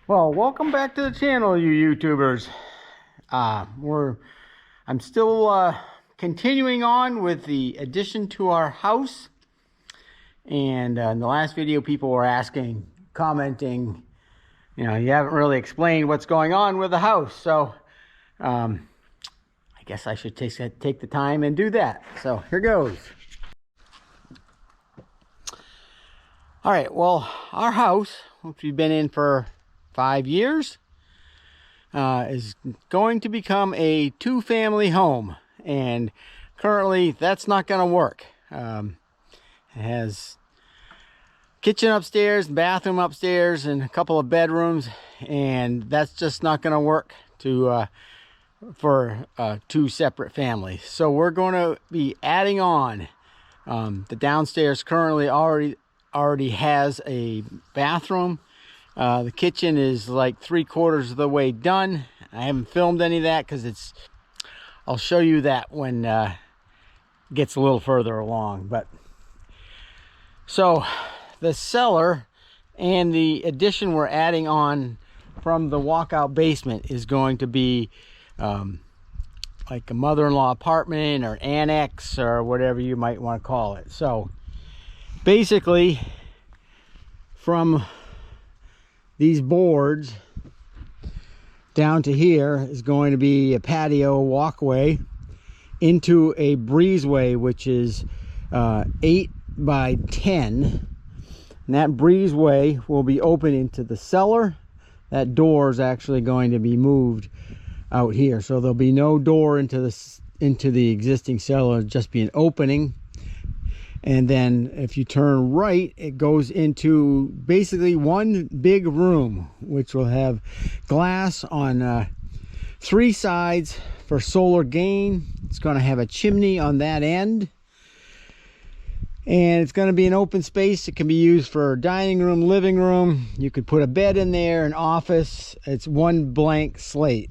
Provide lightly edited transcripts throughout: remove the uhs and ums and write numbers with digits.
Well, welcome back to the channel, you YouTubers. I'm still continuing on with the addition to our house. And in the last video, people were asking, commenting, you haven't really explained what's going on with the house. So I guess I should take the time and do that. So here goes. All right, well, our house, which we've been in for 5 years, is going to become a two-family home, and currently that's not going to work. It has kitchen upstairs, bathroom upstairs, and a couple of bedrooms, and that's just not going to work for two separate families. So we're going to be adding on. The downstairs currently already has a bathroom. The kitchen is like 3/4 of the way done. I haven't filmed any of that because I'll show you that when it gets a little further along. But so the cellar and the addition we're adding on from the walkout basement is going to be like a mother-in-law apartment or annex or whatever you might want to call it. So basically, from these boards down to here is going to be a patio walkway into a breezeway, which is 8 by 10. And that breezeway will be open into the cellar. That door is actually going to be moved out here, so there'll be no door into the existing cellar. It'll just be an opening. And then if you turn right, it goes into basically one big room, which will have glass on 3 sides for solar gain. It's going to have a chimney on that end. And it's going to be an open space. It can be used for dining room, living room. You could put a bed in there, an office. It's one blank slate.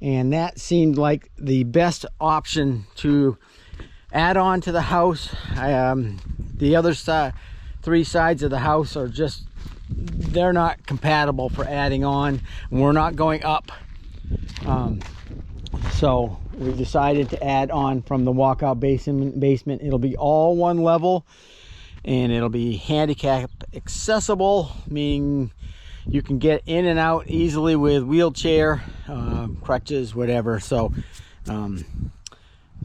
And that seemed like the best option to add on to the house. The other 3 sides of the house are they're not compatible for adding on. We're not going up. So we decided to add on from the walkout basement. It'll be all one level, and it'll be handicap accessible, meaning you can get in and out easily with wheelchair, crutches, whatever. So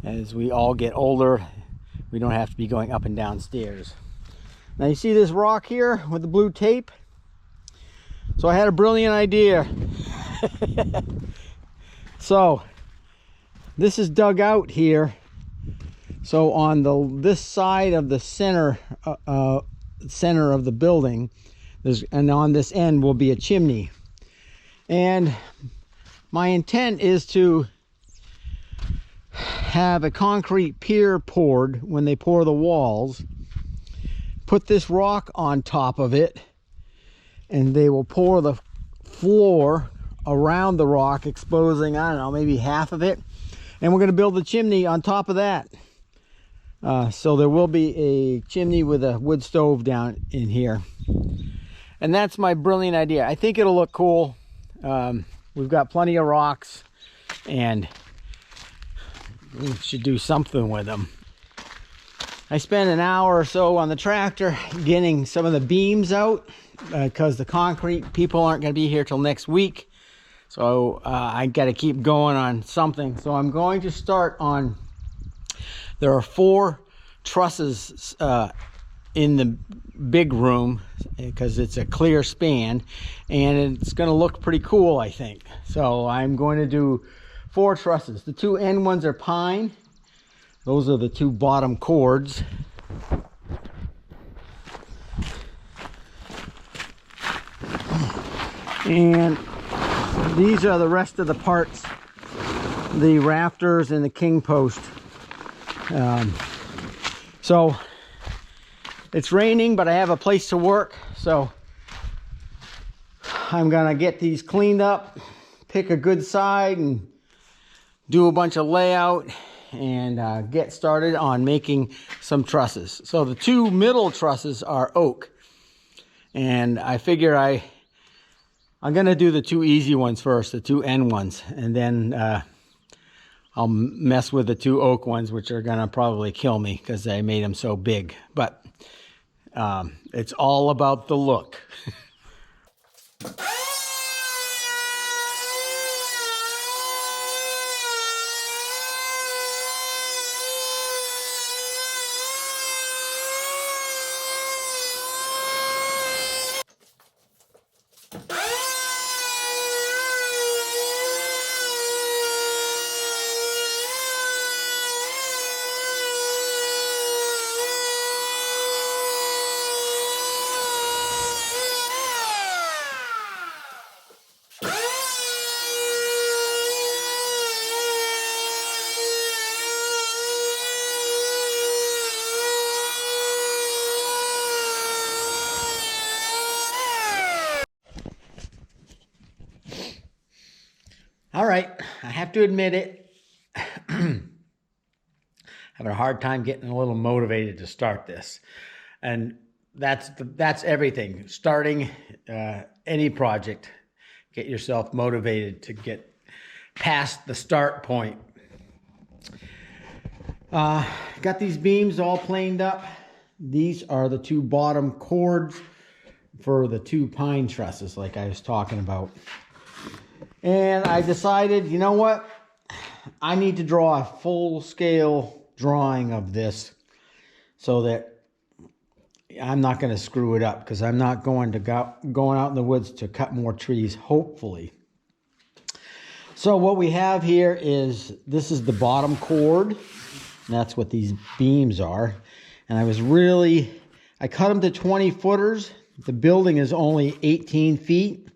as we all get older, we don't have to be going up and down stairs. Now you see this rock here with the blue tape? So I had a brilliant idea. So this is dug out here. So on this side of the center of the building, and on this end will be a chimney. And my intent is to have a concrete pier poured when they pour the walls, put this rock on top of it, and they will pour the floor around the rock, exposing, I don't know, maybe half of it. And we're going to build the chimney on top of that. So there will be a chimney with a wood stove down in here. And that's my brilliant idea. I think it'll look cool. We've got plenty of rocks, and we should do something with them. I spent an hour or so on the tractor getting some of the beams out because the concrete people aren't going to be here till next week. So I got to keep going on something. So I'm going to start on, there are 4 trusses in the big room because it's a clear span, and it's going to look pretty cool, I think. So I'm going to do 4 trusses. The 2 end ones are pine. Those are the 2 bottom cords. And these are the rest of the parts, the rafters and the king post. So it's raining, but I have a place to work, so I'm gonna get these cleaned up, pick a good side, and do a bunch of layout, and get started on making some trusses. So the 2 middle trusses are oak, and I figure I I'm going to do the two easy ones first, the two end ones, and then I'll mess with the two oak ones, which are going to probably kill me because I made them so big. But it's all about the look. All right, I have to admit it. Having a hard time getting a little motivated to start this, and that's everything. Starting any project, get yourself motivated to get past the start point. Got these beams all planed up. These are the two bottom cords for the two pine trusses, like I was talking about. And I decided, you know what? I need to draw a full-scale drawing of this so that I'm not going to screw it up, because I'm not going out in the woods to cut more trees, hopefully. So what we have here is, this is the bottom cord. That's what these beams are. And I cut them to 20 footers. The building is only 18 feet.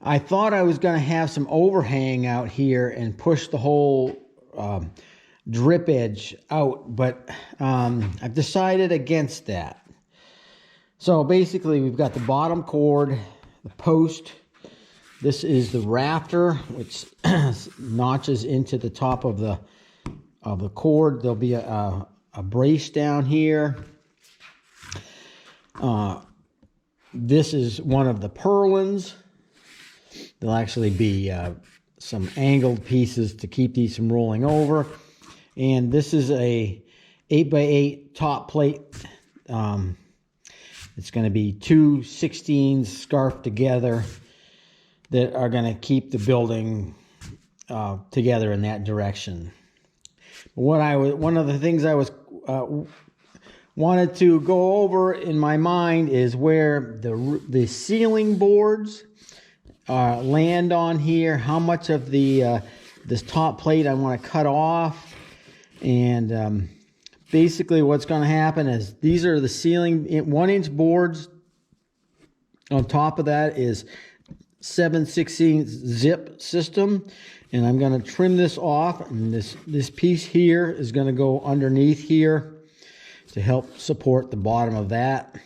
I thought I was going to have some overhang out here and push the whole drip edge out, but I've decided against that. So basically we've got the bottom cord, the post. This is the rafter, which notches into the top of the cord. There'll be a brace down here. This is one of the purlins. There'll actually be some angled pieces to keep these from rolling over. And this is a 8x8 top plate. It's going to be two 16s scarfed together that are going to keep the building together in that direction. One of the things I wanted to go over in my mind is where the ceiling boards land on here, how much of the this top plate I want to cut off. And basically what's going to happen is, these are the ceiling 1-inch boards. On top of that is 7/16 zip system, and I'm going to trim this off, and this piece here is going to go underneath here to help support the bottom of that.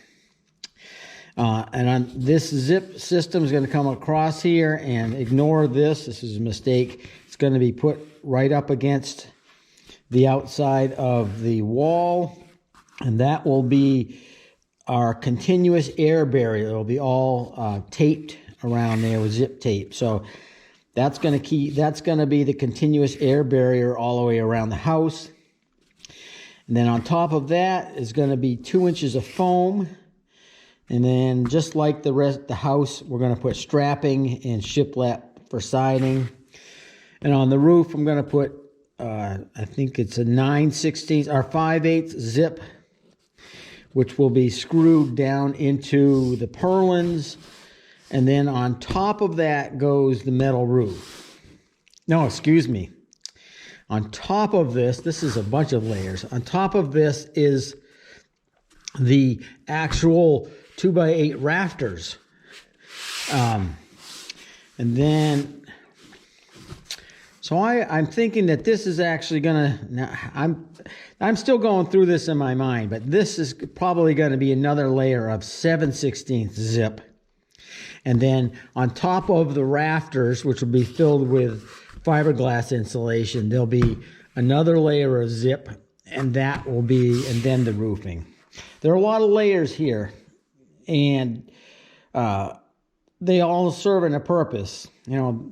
And on this zip system is going to come across here, and ignore this. This is a mistake. It's going to be put right up against the outside of the wall, and that will be our continuous air barrier. It'll be all taped around there with zip tape. So that's going to be the continuous air barrier all the way around the house. And then on top of that is going to be 2 inches of foam. And then, just like the rest of the house, we're going to put strapping and shiplap for siding. And on the roof, I'm going to put, I think it's a 9/16 or 5/8 zip, which will be screwed down into the purlins. And then on top of that goes the metal roof. No, excuse me. On top of this is a bunch of layers. On top of this is the actual 2x8 rafters. And then, so I'm thinking that this is actually gonna, I'm still going through this in my mind, but this is probably going to be another layer of 7/16 zip. And then on top of the rafters, which will be filled with fiberglass insulation, there'll be another layer of zip, and then the roofing. There are a lot of layers here, and they all serve a purpose. You know,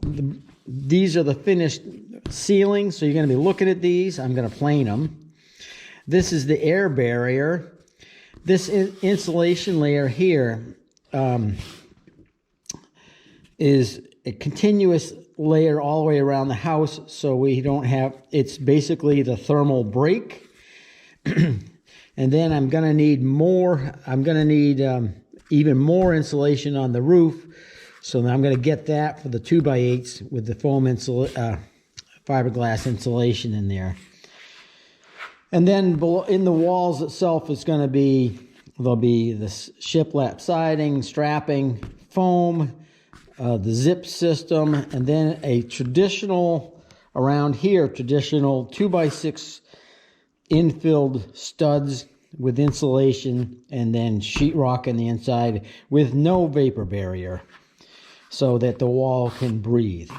these are the finished ceilings, so you're going to be looking at these. I'm going to plane them. This is the air barrier. This insulation layer here is a continuous layer all the way around the house, so we don't have, it's basically the thermal break. And then I'm going to need more, even more insulation on the roof. So I'm going to get that for the 2x8s with the foam fiberglass insulation in there. And then in the walls itself is going to be, there'll be the shiplap siding, strapping, foam, the zip system, and then a traditional, around here, traditional 2x6 infilled studs with insulation, and then sheetrock on the inside with no vapor barrier so that the wall can breathe.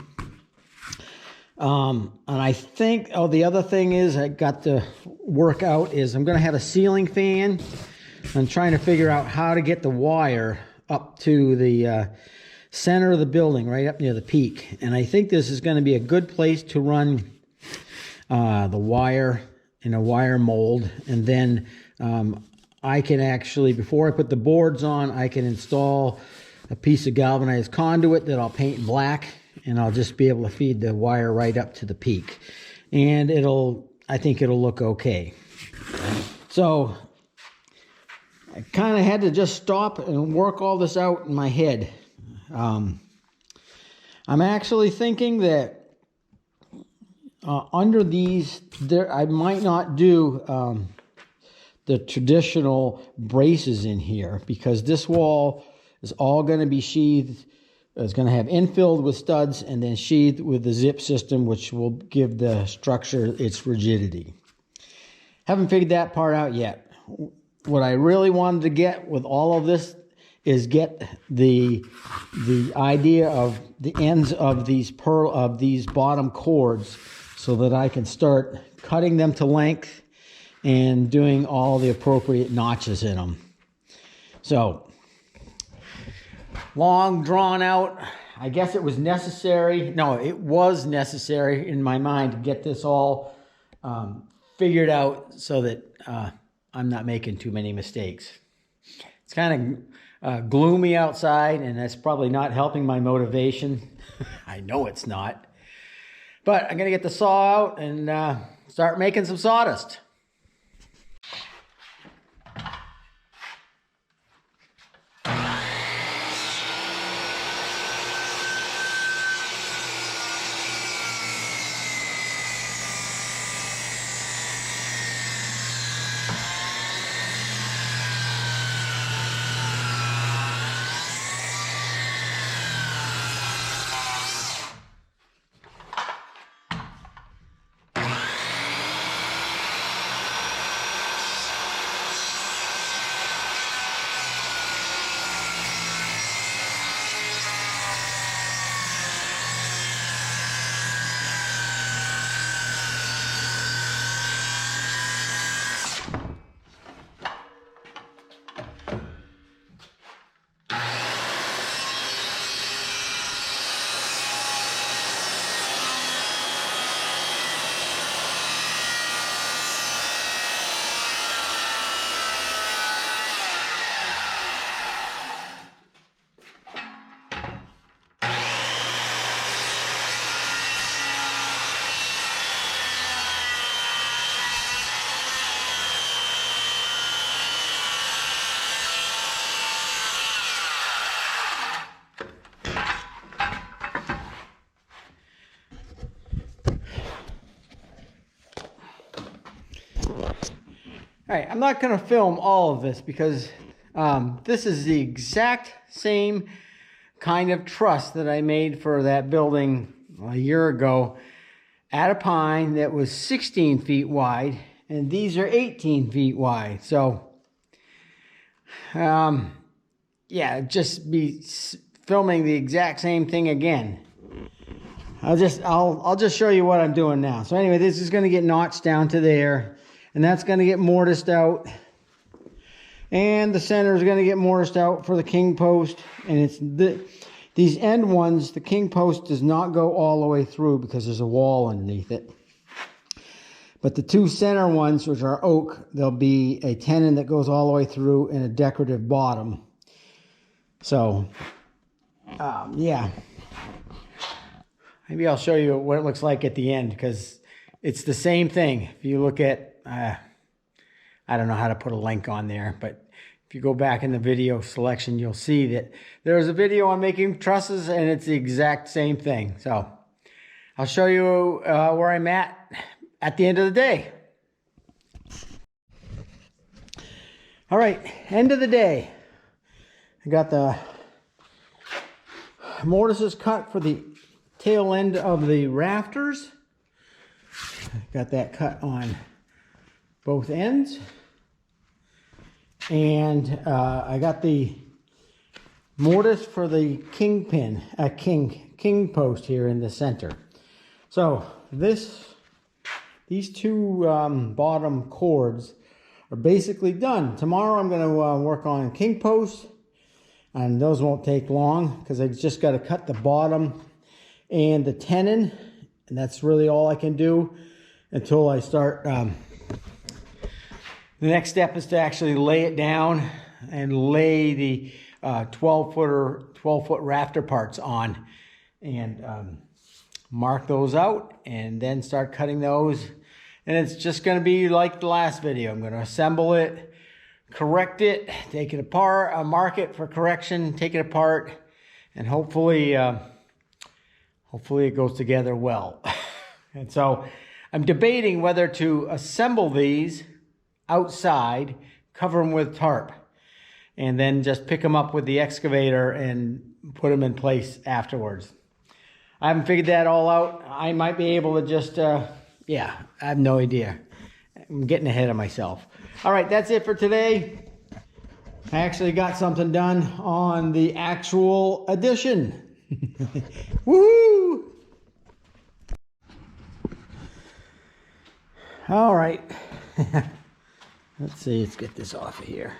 And I think, the other thing is I got to work out is I'm going to have a ceiling fan. I'm trying to figure out how to get the wire up to the center of the building, right up near the peak. And I think this is going to be a good place to run the wire in a wire mold. And then I can actually, before I put the boards on, I can install a piece of galvanized conduit that I'll paint black, and I'll just be able to feed the wire right up to the peak. And I think it'll look okay. So I kind of had to just stop and work all this out in my head. I'm actually thinking that under these, I might not do the traditional braces in here, because this wall is all going to be sheathed. It's going to have infilled with studs and then sheathed with the zip system, which will give the structure its rigidity. Haven't figured that part out yet. What I really wanted to get with all of this is get the idea of the ends of these bottom cords, so that I can start cutting them to length and doing all the appropriate notches in them. So, long drawn out, I guess it was necessary. No, it was necessary in my mind to get this all figured out so that I'm not making too many mistakes. It's kind of gloomy outside, and that's probably not helping my motivation. I know it's not. But I'm going to get the saw out and start making some sawdust. All right, I'm not going to film all of this because this is the exact same kind of truss that I made for that building a year ago out of pine that was 16 feet wide, and these are 18 feet wide. So, yeah, just be filming the exact same thing again. I'll just show you what I'm doing now. So anyway, this is going to get notched down to there, and that's going to get mortised out, and the center is going to get mortised out for the king post. And These end ones, the king post does not go all the way through because there's a wall underneath it. But the two center ones, which are oak, there'll be a tenon that goes all the way through and a decorative bottom. So, yeah. Maybe I'll show you what it looks like at the end, because it's the same thing. If you look at, I don't know how to put a link on there, but if you go back in the video selection, you'll see that there's a video on making trusses, and it's the exact same thing. So I'll show you where I'm at the end of the day. All right, end of the day. I got the mortises cut for the tail end of the rafters. Got that cut on both ends. And I got the mortise for the king post here in the center. So these two bottom cords are basically done. Tomorrow I'm going to work on king posts, and those won't take long because I just got to cut the bottom and the tenon, and that's really all I can do until I start. The next step is to actually lay it down and lay the 12-foot rafter parts on, and mark those out, and then start cutting those. And it's just going to be like the last video. I'm going to assemble it, correct it, take it apart, mark it for correction, take it apart, and hopefully it goes together well. And so I'm debating whether to assemble these outside, cover them with tarp, and then just pick them up with the excavator and put them in place afterwards. I haven't figured that all out. I might be able to just, yeah, I have no idea. I'm getting ahead of myself. All right, that's it for today. I actually got something done on the actual addition. Woohoo! All right. Let's see, let's get this off of here.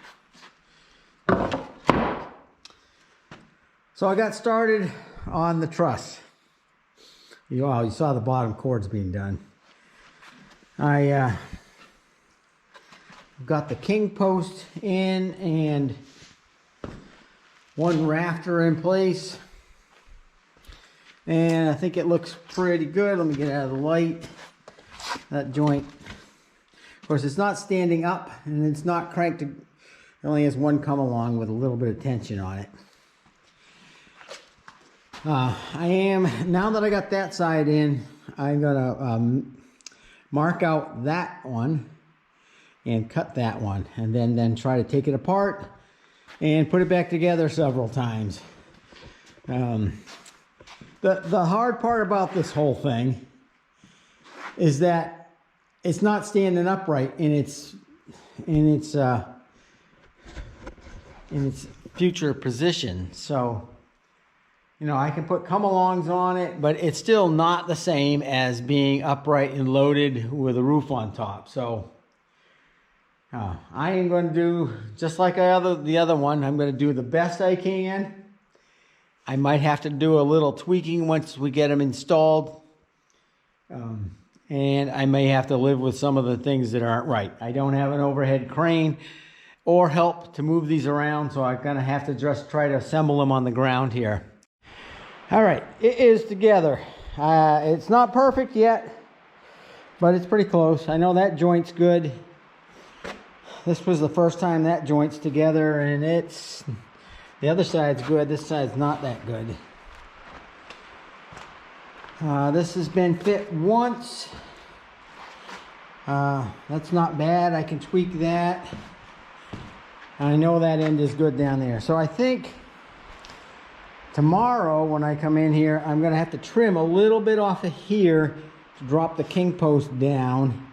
So I got started on the truss. You saw the bottom cords being done. I got the king post in and one rafter in place. And I think it looks pretty good. Let me get out of the light. That joint. Of course, it's not standing up and it's not cranked. It only has one come along with a little bit of tension on it. Now that I got that side in, I'm gonna mark out that one and cut that one, and then try to take it apart and put it back together several times. The hard part about this whole thing is that it's not standing upright in its future position. So, you know, I can put come-alongs on it, but it's still not the same as being upright and loaded with a roof on top. So I am going to do just like the other one. I'm going to do the best I can. I might have to do a little tweaking once we get them installed. And I may have to live with some of the things that aren't right. I don't have an overhead crane or help to move these around, so I'm gonna have to just try to assemble them on the ground here. All right, it is together. It's not perfect yet, but it's pretty close. I know that joint's good. This was the first time that joint's together, and the other side's good. This side's not that good. This has been fit once. That's not bad. I can tweak that. I know that end is good down there. So I think tomorrow when I come in here, I'm going to have to trim a little bit off of here to drop the king post down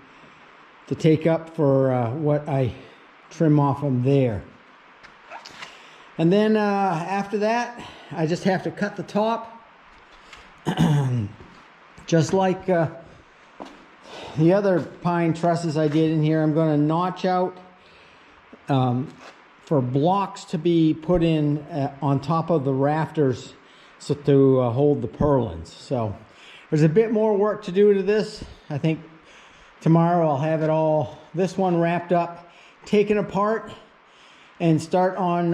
to take up for what I trim off from there. And then after that, I just have to cut the top. Just like the other pine trusses I did in here, I'm going to notch out for blocks to be put in on top of the rafters. so to hold the purlins. So there's a bit more work to do to this. I think tomorrow I'll have it all, this one wrapped up, taken apart, and start on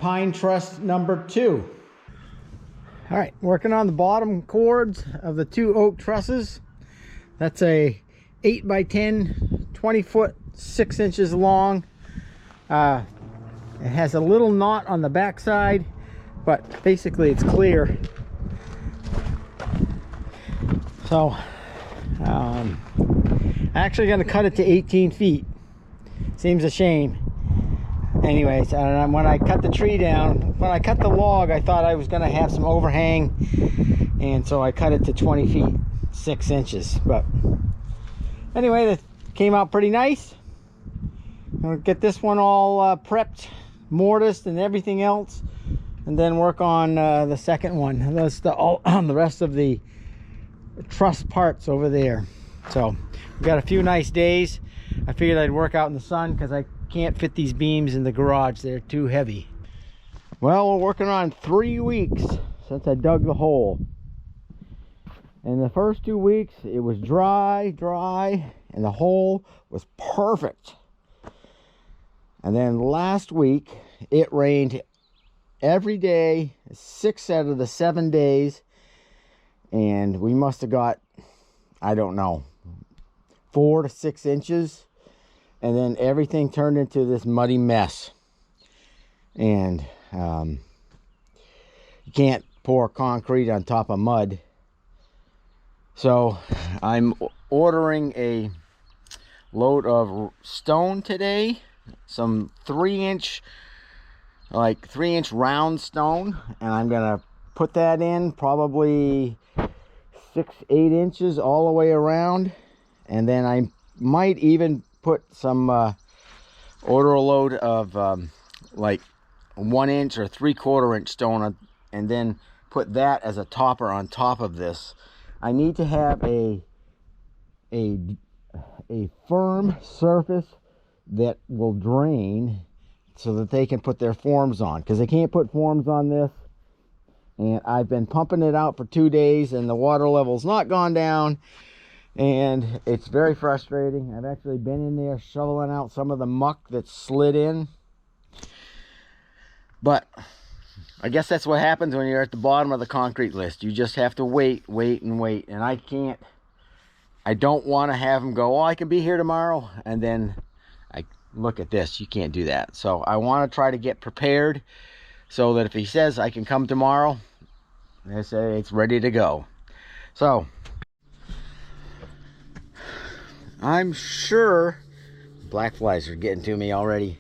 pine truss number 2. All right, working on the bottom cords of the 2 oak trusses. That's a 8 by 10, 20 foot, 6 inches long. It has a little knot on the back side, but basically it's clear. So I'm actually going to cut it to 18 feet. Seems a shame. Anyways, when I cut the tree down, when I cut the log, I thought I was going to have some overhang, and so I cut it to 20 feet 6 inches. But anyway, that came out pretty nice. I'll get this one all prepped, mortised and everything else, and then work on the second one. That's the rest of the truss parts over there. So we've got a few nice days. I figured I'd work out in the sun because I can't fit these beams in the garage. They're too heavy. Well, we're working on 3 weeks since I dug the hole. In the first 2 weeks, it was dry, and the hole was perfect. And then last week, it rained every day, 6 out of the 7 days. And we must have got, I don't know, 4 to 6 inches. And then everything turned into this muddy mess. And you can't pour concrete on top of mud. So I'm ordering a load of stone today. Some 3-inch, like 3-inch round stone. And I'm going to put that in probably 6-8 inches all the way around. And then I might even put some order a load of like 1 inch or 3/4 inch stone on, and then put that as a topper on top of this. I need to have a firm surface that will drain so that they can put their forms on, because they can't put forms on this. And I've been pumping it out for 2 days and the water level's not gone down. And it's very frustrating. I've actually been in there shoveling out some of the muck that's slid in. But I guess that's what happens when you're at the bottom of the concrete list. You just have to wait. And I don't want to have them go, oh, I can be here tomorrow. And then I look at this. You can't do that. So I want to try to get prepared so that if he says I can come tomorrow, I say it's ready to go. So I'm sure, black flies are getting to me already.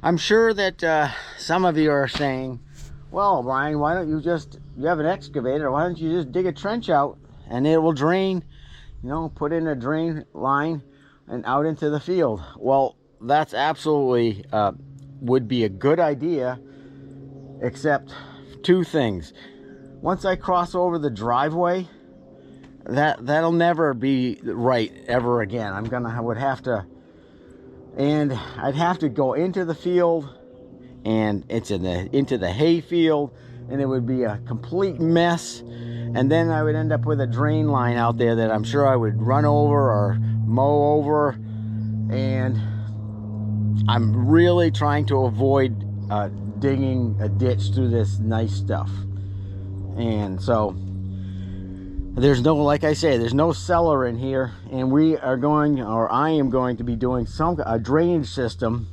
I'm sure that some of you are saying, well, Brian, why don't you have an excavator, why don't you just dig a trench out and it will drain, put in a drain line and out into the field. Well, that's absolutely would be a good idea, except 2 things. Once I cross over the driveway, that'll never be right ever again. I'd have to go into the field, and it's into the hay field, and it would be a complete mess. And then I would end up with a drain line out there that I'm sure I would run over or mow over. And I'm really trying to avoid digging a ditch through this nice stuff. And so there's no, like I say, there's no cellar in here, and I am going to be doing a drainage system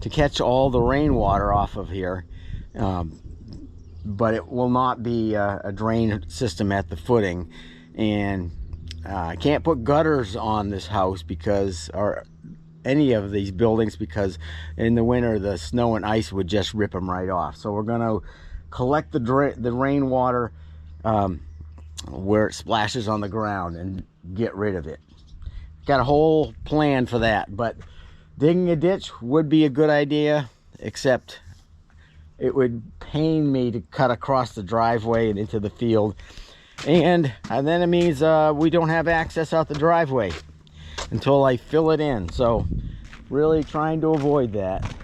to catch all the rainwater off of here, but it will not be a drain system at the footing. And I can't put gutters on this house or any of these buildings, because in the winter the snow and ice would just rip them right off. So we're going to collect the rainwater where it splashes on the ground and get rid of it. Got a whole plan for that, but digging a ditch would be a good idea, except it would pain me to cut across the driveway and into the field, and then it means we don't have access out the driveway until I fill it in. So really trying to avoid that.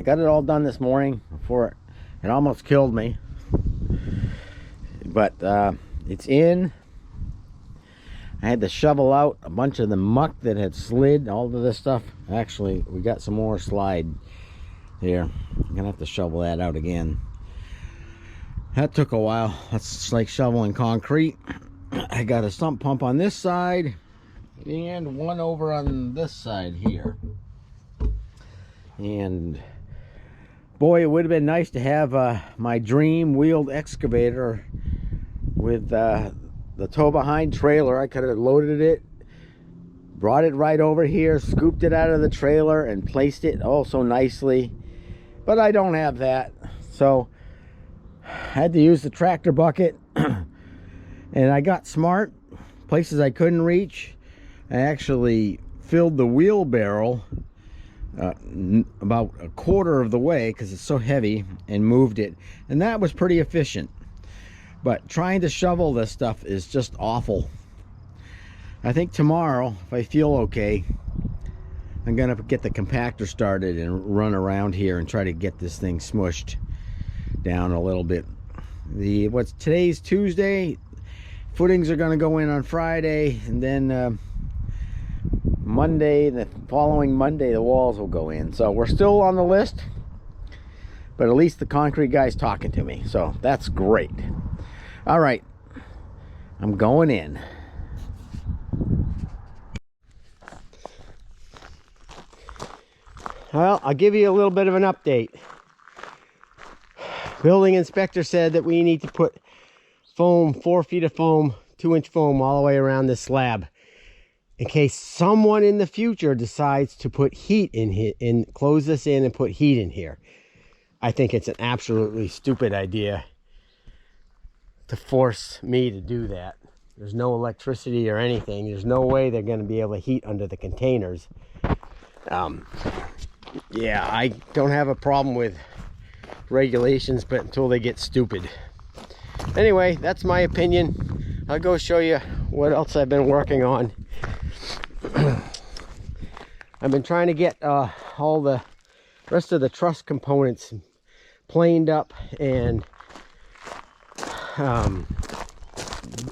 got it all done this morning before it almost killed me. But it's in. I had to shovel out a bunch of the muck that had slid, all of this stuff. Actually, we got some more slide here. I'm gonna have to shovel that out again. That took a while. That's like shoveling concrete. I got a sump pump on this side and one over on this side here. And boy, it would have been nice to have my dream wheeled excavator with the tow behind trailer. I could have loaded it, brought it right over here, scooped it out of the trailer and placed it oh so nicely, but I don't have that, so I had to use the tractor bucket. And I got smart. Places I couldn't reach, I actually filled the wheelbarrow about a quarter of the way because it's so heavy, and moved it, and that was pretty efficient. But trying to shovel this stuff is just awful. I think tomorrow, if I feel okay, I'm gonna get the compactor started and run around here and try to get this thing smushed down a little bit. Today's Tuesday. Footings are gonna go in on Friday, and then Monday, the following Monday, the walls will go in. So we're still on the list, but at least the concrete guy's talking to me, so that's great. All right, I'm going in. Well, I'll give you a little bit of an update. Building inspector said that we need to put foam, 4 feet of foam, 2-inch foam all the way around this slab, in case someone in the future decides to put heat in here, close this in and put heat in here. I think it's an absolutely stupid idea to force me to do that. There's no electricity or anything. There's no way they're going to be able to heat under the containers. Yeah, I don't have a problem with regulations, but until they get stupid. Anyway, that's my opinion. I'll go show you what else I've been working on. I've been trying to get all the rest of the truss components planed up and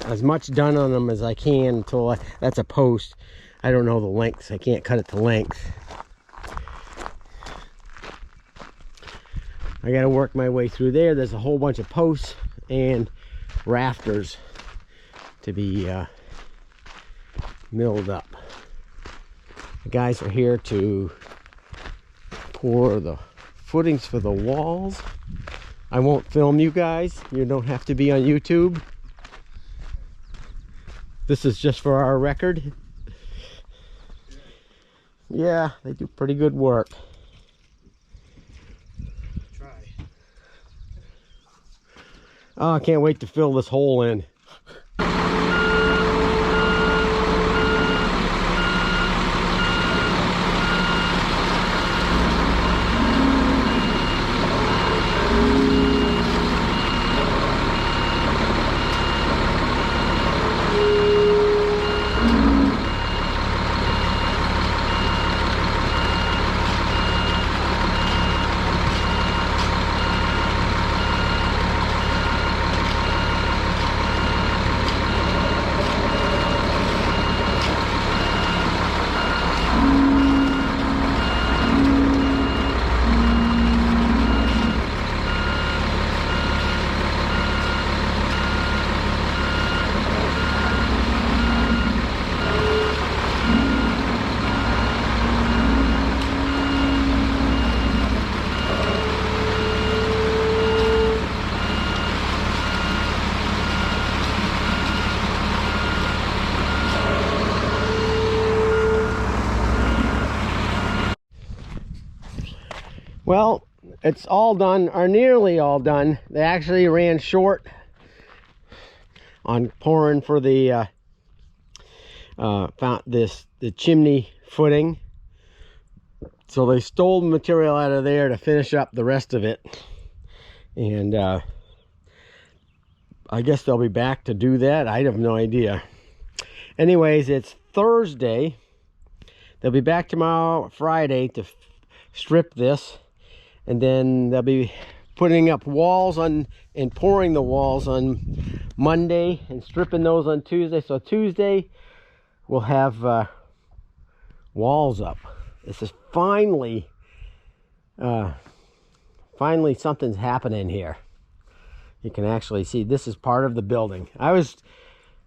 as much done on them as I can until that's a post. I don't know the lengths. I can't cut it to length. I got to work my way through there. There's a whole bunch of posts and rafters to be milled up. The guys are here to pour the footings for the walls. I won't film you guys. You don't have to be on YouTube. This is just for our record. Yeah, they do pretty good work. Oh, I can't wait to fill this hole in. Well, it's all done, or nearly all done. They actually ran short on pouring for the the chimney footing, so they stole the material out of there to finish up the rest of it. And I guess they'll be back to do that. I have no idea. Anyways, it's Thursday. They'll be back tomorrow, Friday, to strip this. and then they'll be putting up walls on and pouring the walls on Monday and stripping those on Tuesday. So Tuesday we'll have walls up. This is finally something's happening here. You can actually see this is part of the building.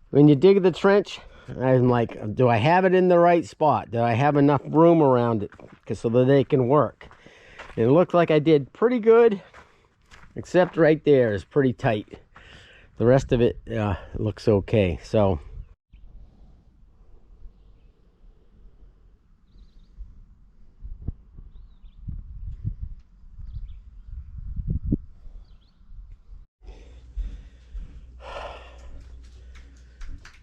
When you dig the trench, I'm like, do I have it in the right spot? Do I have enough room around it so that they can work? And it looked like I did pretty good, except right there is pretty tight. The rest of it looks okay. So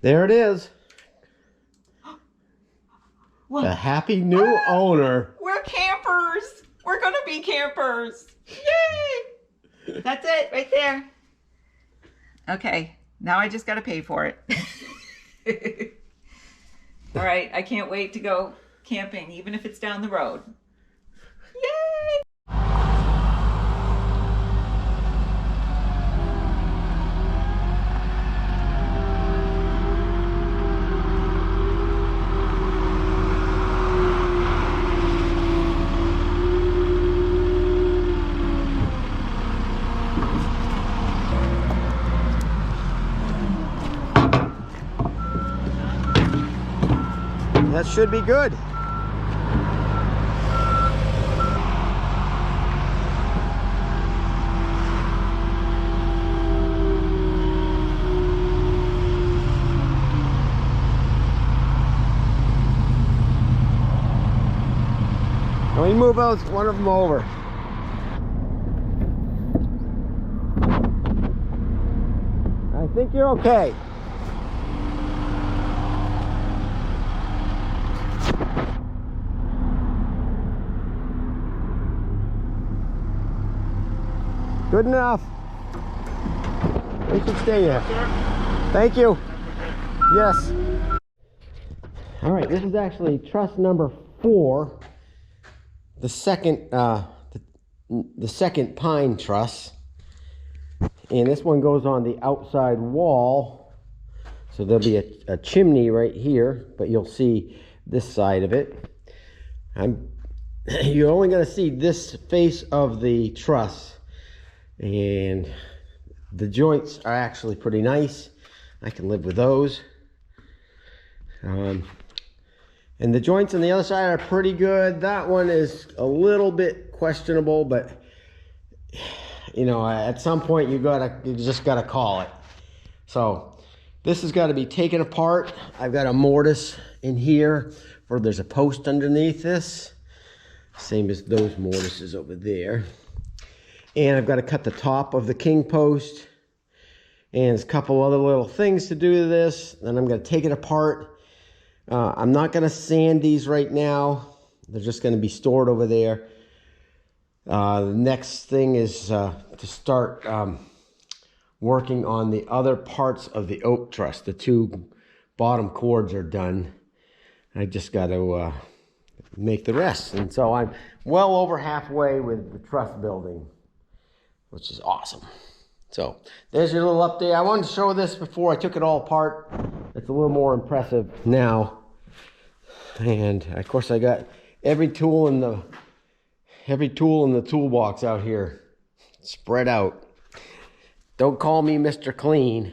there it is. What? The happy new owner. We're campers. We're gonna be campers. Yay! That's it right there. Okay, now I just gotta pay for it. All right, I can't wait to go camping, even if it's down the road. Yay! That should be good. Let me move one of them over. I think you're okay. Good enough. We should stay here. Thank you. Yes. All right, this is actually truss number 4, the second pine truss, and this one goes on the outside wall. So there'll be a chimney right here, but you'll see this side of it. You're only going to see this face of the truss. And the joints are actually pretty nice. I can live with those. And the joints on the other side are pretty good. That one is a little bit questionable, but you know, at some point you just gotta call it. So this has got to be taken apart. I've got a mortise in here, or there's a post underneath this, same as those mortises over there. And I've got to cut the top of the king post. And there's a couple other little things to do to this. Then I'm going to take it apart. I'm not going to sand these right now. They're just going to be stored over there. The next thing is to start working on the other parts of the oak truss. The 2 bottom cords are done. I just got to make the rest. And so I'm well over halfway with the truss building, which is awesome. So there's your little update. I wanted to show this before I took it all apart. It's a little more impressive now. And of course I got every tool in the toolbox out here, spread out. Don't call me Mr. Clean.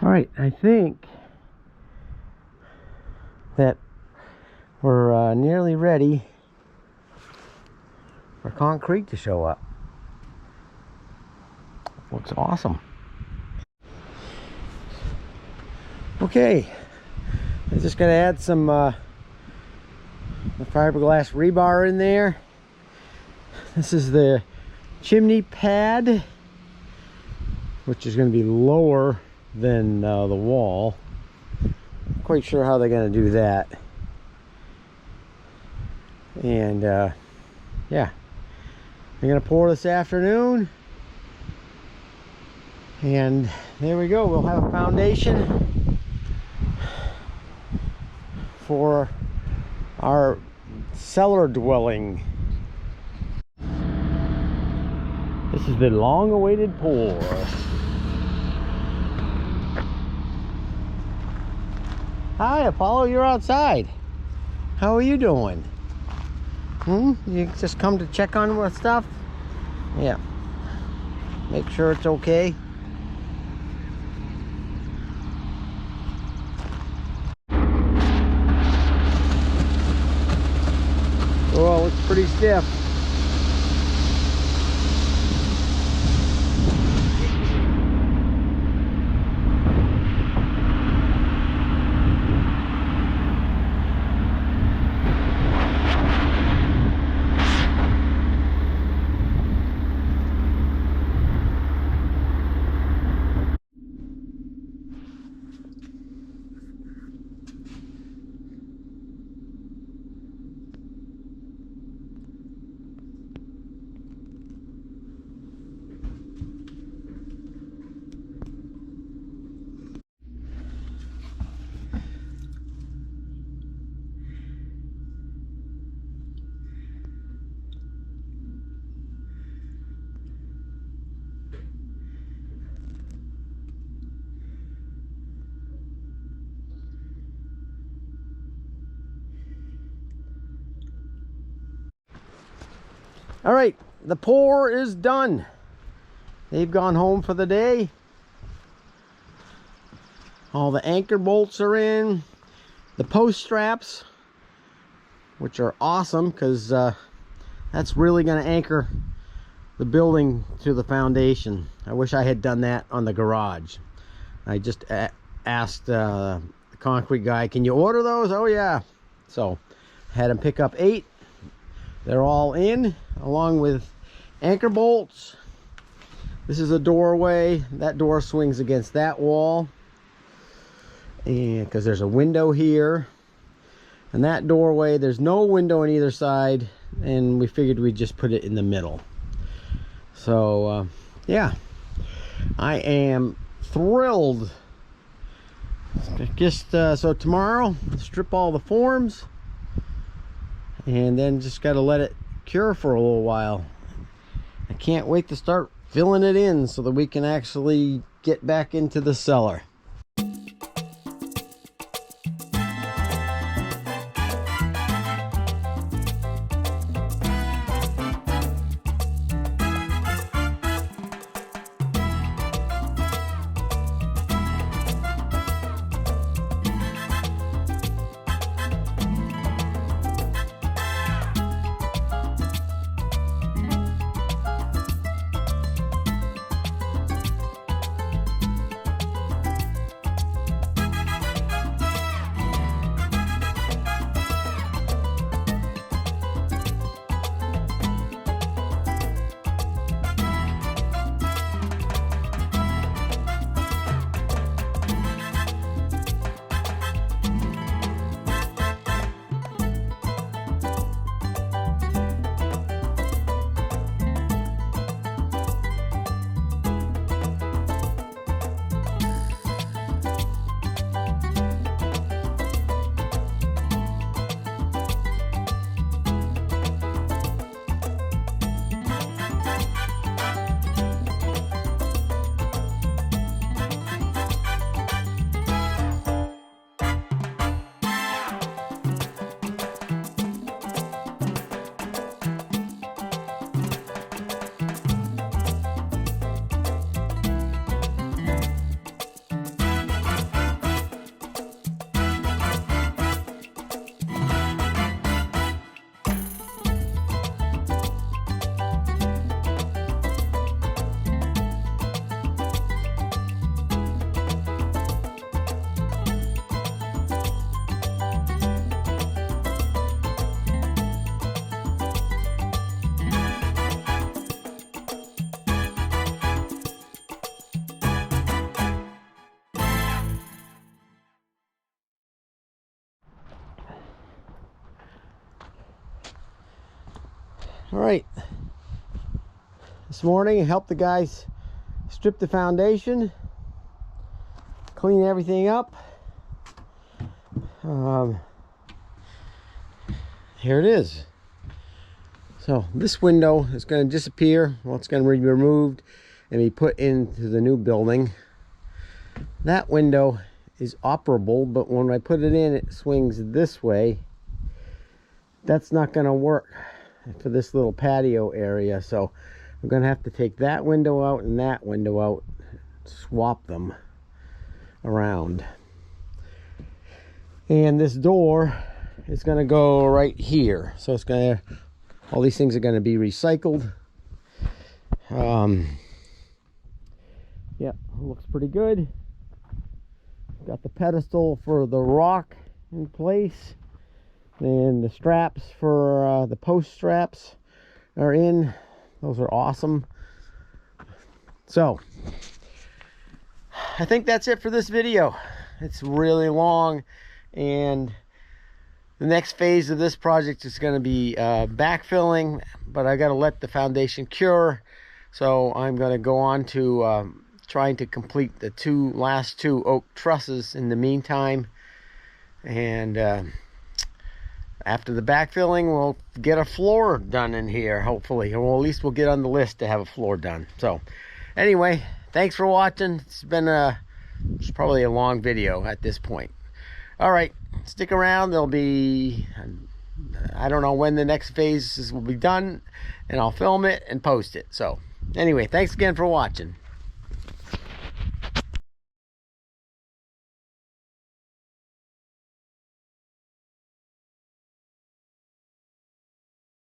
All right, I think that we're nearly ready for concrete to show up. Looks awesome. Okay, I just got to add some the fiberglass rebar in there. This is the chimney pad, which is going to be lower than the wall. Not quite sure how they're going to do that. And yeah, they're going to pour this afternoon. And there we go. We'll have a foundation for our cellar dwelling. This is the long-awaited pour. Hi, Apollo, you're outside. How are you doing? You just come to check on what stuff? Yeah. Make sure it's okay. Oh, it's pretty stiff. All right, the pour is done. They've gone home for the day. All the anchor bolts are in. The post straps, which are awesome because that's really going to anchor the building to the foundation. I wish I had done that on the garage. I just asked the concrete guy, can you order those? Oh yeah. So had him pick up 8. They're all in, along with anchor bolts. This is a doorway. That door swings against that wall, and because there's a window here. And that doorway, there's no window on either side, and we figured we'd just put it in the middle. So yeah, I am thrilled. Just so tomorrow, strip all the forms, and then just got to let it cure for a little while. I can't wait to start filling it in so that we can actually get back into the cellar. All right, this morning I helped the guys strip the foundation, clean everything up, here it is. So this window is going to disappear. Well, it's going to be removed and be put into the new building. That window is operable, but when I put it in, it swings this way. That's not going to work for this little patio area, so I'm going to have to take that window out and that window out, swap them around. And this door is going to go right here, so it's going to, all these things are going to be recycled. Yeah, looks pretty good. Got the pedestal for the rock in place, and the straps for the post straps are in. Those are awesome. So I think that's it for this video. It's really long, and the next phase of this project is going to be backfilling, but I got to let the foundation cure. So I'm going to go on to trying to complete the last two oak trusses in the meantime. And after the backfilling, we'll get a floor done in here, hopefully. Or at least we'll get on the list to have a floor done. So anyway, thanks for watching. It's probably a long video at this point. All right, stick around. There'll be, I don't know when the next phases will be done, and I'll film it and post it. So anyway, thanks again for watching.